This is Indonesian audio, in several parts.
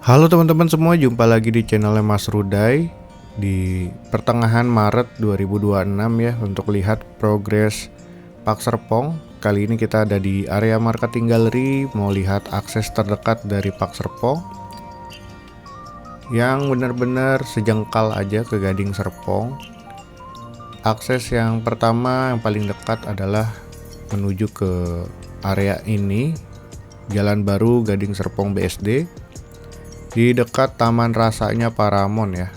Halo teman-teman semua, jumpa lagi di channelnya Mas Ruday di pertengahan Maret 2026 ya, untuk lihat progres Pak Serpong. Kali ini kita ada di area marketing gallery, mau lihat akses terdekat dari Pak Serpong yang benar-benar sejengkal aja ke Gading Serpong. Akses yang pertama yang paling dekat adalah menuju ke area ini, Jalan Baru Gading Serpong BSD, di dekat Taman Rasanya Paramount ya.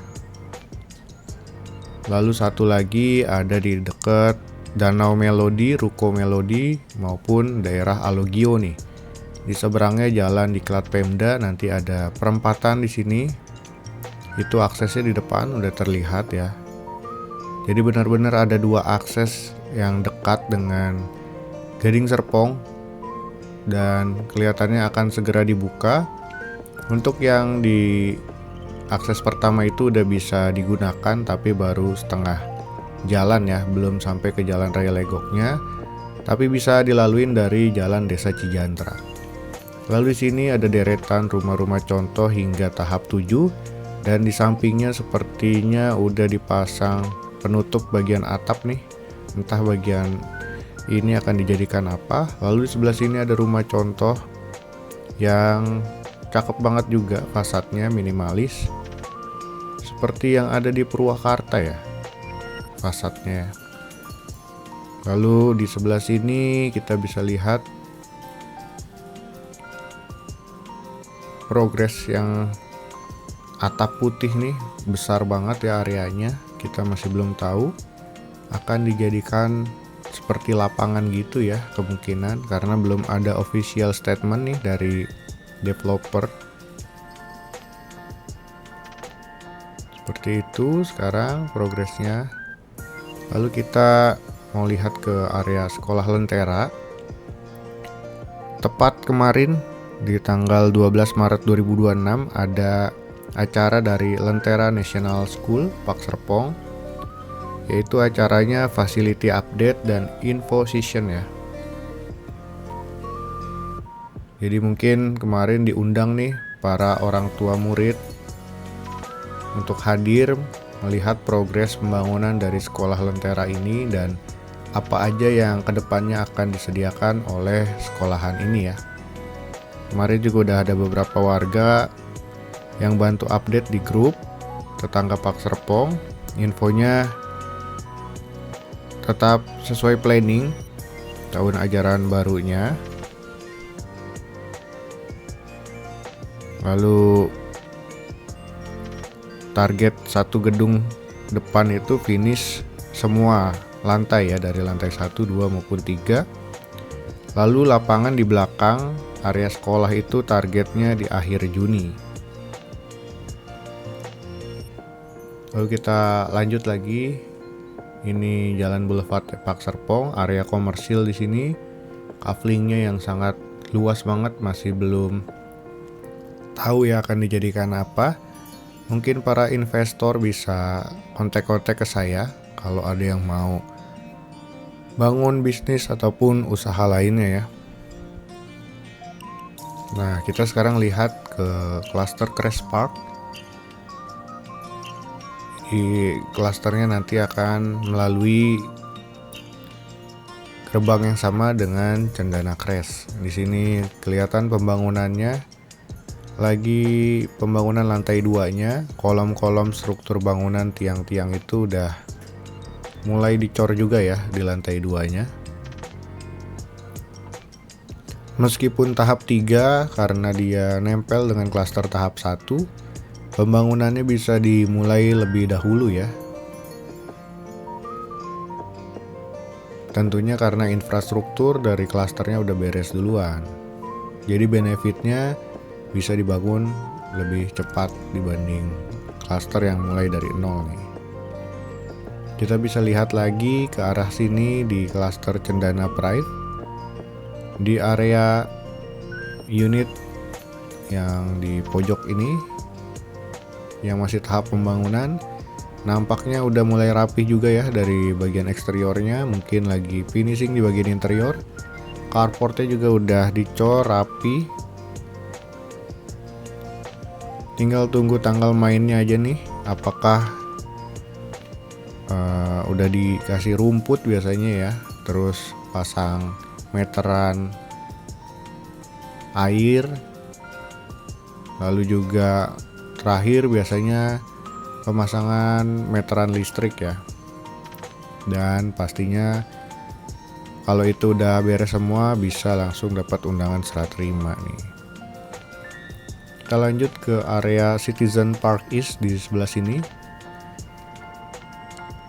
Lalu satu lagi ada di dekat Danau Melodi, Ruko Melodi, maupun daerah Alogio nih. Di seberangnya jalan Diklat Pemda, nanti ada perempatan di sini. Itu aksesnya di depan udah terlihat ya. Jadi benar-benar ada dua akses yang dekat dengan Gading Serpong dan kelihatannya akan segera dibuka. Untuk yang di akses pertama itu udah bisa digunakan, tapi baru setengah jalan ya, belum sampai ke jalan raya Legoknya, tapi bisa dilaluin dari jalan Desa Cijantra. Lalu di sini ada deretan rumah-rumah contoh hingga tahap 7, dan di sampingnya sepertinya udah dipasang penutup bagian atap nih, entah bagian ini akan dijadikan apa. Lalu di sebelah sini ada rumah contoh yang cakep banget juga, fasadnya minimalis seperti yang ada di Purwakarta ya fasadnya. Lalu di sebelah sini kita bisa lihat progres yang atap putih nih, besar banget ya areanya. Kita masih belum tahu akan dijadikan seperti lapangan gitu ya, kemungkinan, karena belum ada official statement nih dari developer. Seperti itu sekarang progresnya. Lalu kita mau lihat ke area sekolah Lentera. Tepat kemarin di tanggal 12 Maret 2026 ada acara dari Lentera National School Pak Serpong, yaitu acaranya facility update dan info session ya. Jadi mungkin kemarin diundang nih para orang tua murid untuk hadir melihat progres pembangunan dari sekolah Lentera ini dan apa aja yang kedepannya akan disediakan oleh sekolahan ini ya. Kemarin juga udah ada beberapa warga yang bantu update di grup tetangga Pak Serpong. Infonya tetap sesuai planning tahun ajaran barunya. Lalu target satu gedung depan itu finish semua lantai ya, dari lantai 1, 2 maupun 3. Lalu lapangan di belakang area sekolah itu targetnya di akhir Juni. Lalu kita lanjut lagi. Ini Jalan Boulevard Pak Serpong, area komersil di sini. Kaflingnya yang sangat luas banget, masih belum tahu ya akan dijadikan apa. Mungkin para investor bisa kontak-kontak ke saya kalau ada yang mau bangun bisnis ataupun usaha lainnya ya. Nah, kita sekarang lihat ke klaster Crash Park. Di klasternya nanti akan melalui gerbang yang sama dengan Cendana Crash. Di sini kelihatan pembangunannya, lagi pembangunan lantai 2-nya. Kolom-kolom struktur bangunan tiang-tiang itu udah mulai dicor juga ya di lantai 2-nya. Meskipun tahap 3 karena dia nempel dengan klaster tahap 1, pembangunannya bisa dimulai lebih dahulu ya. Tentunya karena infrastruktur dari klasternya udah beres duluan. Jadi benefitnya bisa dibangun lebih cepat dibanding klaster yang mulai dari nol nih. Kita bisa lihat lagi ke arah sini di klaster Cendana Pride. Di area unit yang di pojok ini yang masih tahap pembangunan, nampaknya udah mulai rapi juga ya dari bagian eksteriornya. Mungkin lagi finishing di bagian interior. Carportnya juga udah dicor rapi. Tinggal tunggu tanggal mainnya aja nih, apakah udah dikasih rumput biasanya ya, terus pasang meteran air, lalu juga terakhir biasanya pemasangan meteran listrik ya. Dan pastinya kalau itu udah beres semua bisa langsung dapat undangan serah terima nih. Kita lanjut ke area Citizen Park East di sebelah sini.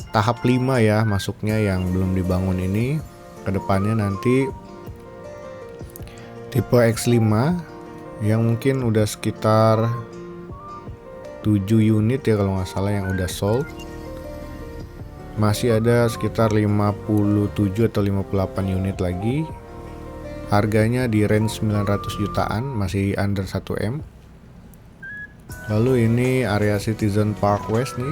Tahap 5 ya masuknya yang belum dibangun ini. Kedepannya nanti tipe X5 yang mungkin udah sekitar 7 unit ya kalau nggak salah yang udah sold. Masih ada sekitar 57 atau 58 unit lagi. Harganya di range 900 jutaan, masih under 1M. Lalu ini area Citizen Park West nih.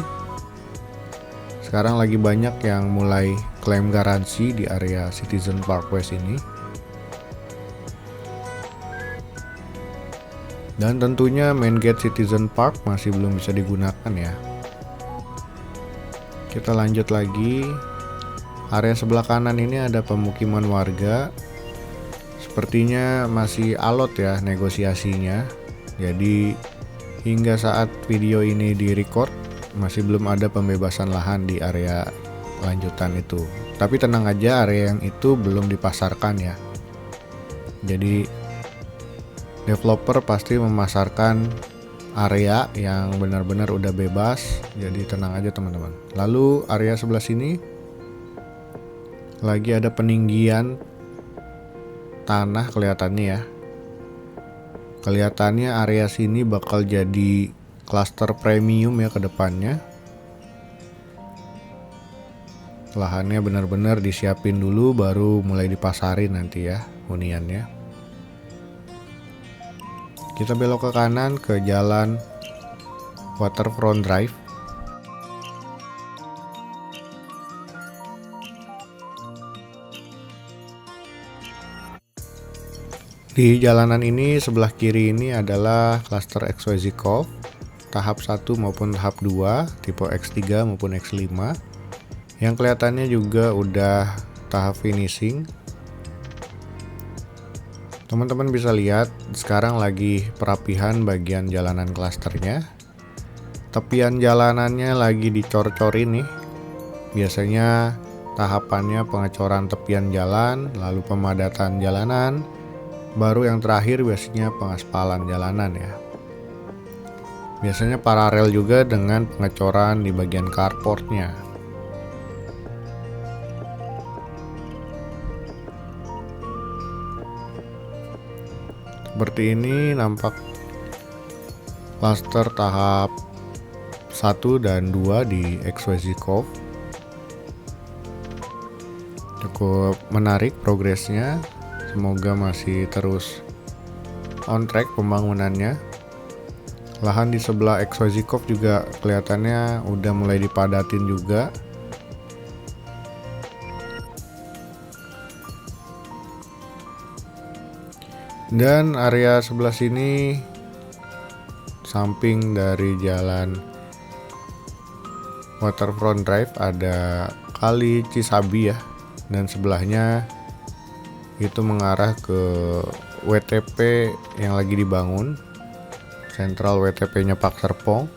Sekarang lagi banyak yang mulai klaim garansi di area Citizen Park West ini. Dan tentunya main gate Citizen Park masih belum bisa digunakan ya. Kita lanjut lagi. Area sebelah kanan ini ada pemukiman warga. Sepertinya masih alot ya negosiasinya. Jadi hingga saat video ini direcord masih belum ada pembebasan lahan di area lanjutan itu. Tapi tenang aja, area yang itu belum dipasarkan ya. Jadi developer pasti memasarkan area yang benar-benar udah bebas. Jadi tenang aja teman-teman. Lalu area sebelah sini lagi ada peninggian tanah kelihatannya ya. Kelihatannya area sini bakal jadi klaster premium ya ke depannya. Lahannya benar-benar disiapin dulu baru mulai dipasarin nanti ya huniannya. Kita belok ke kanan ke jalan Waterfront Drive. Di jalanan ini sebelah kiri ini adalah klaster XYZ Cove tahap 1 maupun tahap 2, tipe X3 maupun X5, yang kelihatannya juga udah tahap finishing. Teman-teman bisa lihat sekarang lagi perapihan bagian jalanan klasternya. Tepian jalanannya lagi dicor-corin nih. Biasanya tahapannya pengecoran tepian jalan, lalu pemadatan jalanan, baru yang terakhir biasanya pengaspalan jalanan ya. Biasanya paralel juga dengan pengecoran di bagian carportnya. Seperti ini nampak klaster tahap 1 dan 2 di XYZ Cove. Cukup menarik progresnya. Semoga masih terus on track pembangunannya. Lahan di sebelah XYZ Cove juga kelihatannya udah mulai dipadatin juga. Dan area sebelah sini samping dari jalan Waterfront Drive ada kali Cisabi ya. Dan sebelahnya itu mengarah ke WTP yang lagi dibangun. Sentral WTP-nya Pak Serpong.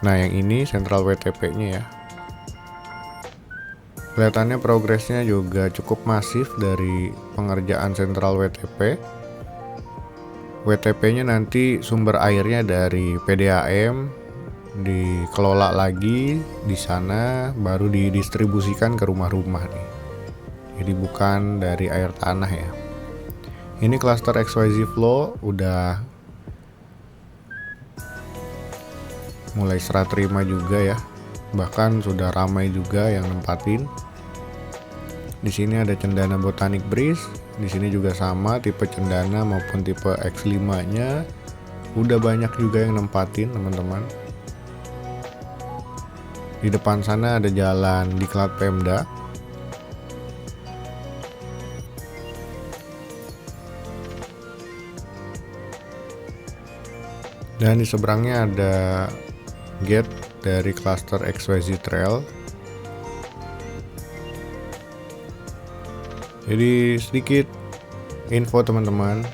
Nah, yang ini sentral WTP-nya ya. Kelihatannya progresnya juga cukup masif dari pengerjaan sentral WTP. WTP-nya nanti sumber airnya dari PDAM, dikelola lagi di sana, baru didistribusikan ke rumah-rumah nih. Jadi bukan dari air tanah ya. Ini klaster XYZ Flow udah mulai serah terima juga ya. Bahkan sudah ramai juga yang nempatin. Di sini ada Cendana Botanic Breeze. Di sini juga sama tipe Cendana maupun tipe X5-nya. Udah banyak juga yang nempatin, teman-teman. Di depan sana ada jalan diklat Pemda. Dan di seberangnya ada gate dari cluster XYZ Trail. Jadi sedikit info teman-teman,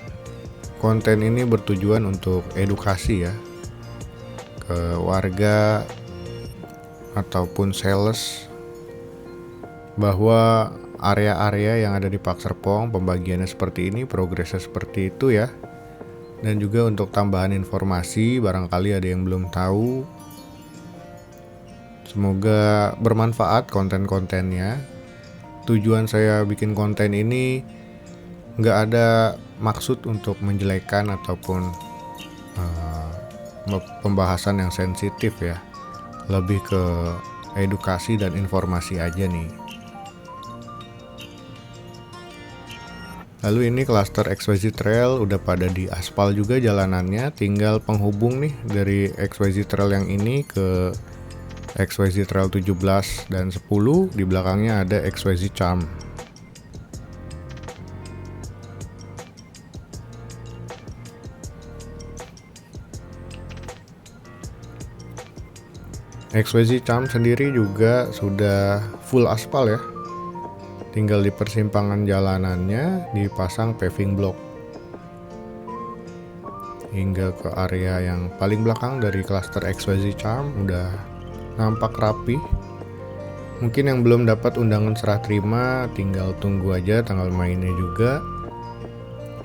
konten ini bertujuan untuk edukasi ya ke warga ataupun sales bahwa area-area yang ada di Pak Serpong pembagiannya seperti ini, progresnya seperti itu ya. Dan juga untuk tambahan informasi, barangkali ada yang belum tahu. Semoga bermanfaat konten-kontennya. Tujuan saya bikin konten ini nggak ada maksud untuk menjelekan ataupun pembahasan yang sensitif ya. Lebih ke edukasi dan informasi aja nih. Lalu ini cluster XYZ Trail udah pada di aspal juga jalanannya, tinggal penghubung nih dari XYZ Trail yang ini ke XYZ Trail 17 dan 10, di belakangnya ada XYZ Charm. XYZ Charm sendiri juga sudah full aspal ya. Tinggal di persimpangan jalanannya dipasang paving block. Hingga ke area yang paling belakang dari cluster XYZ Charm udah nampak rapi. Mungkin yang belum dapat undangan serah terima tinggal tunggu aja tanggal mainnya juga.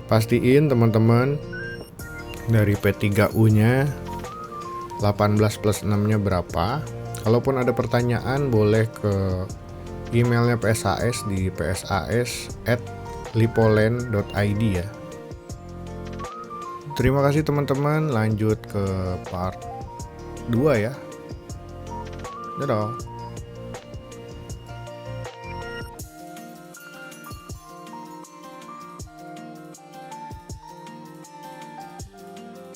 Pastiin teman-teman dari P3U-nya 18 plus 6-nya berapa. Kalaupun ada pertanyaan boleh ke emailnya PSAS di psas@lipoland.id ya. Terima kasih teman-teman, lanjut ke part 2 ya. Dadah.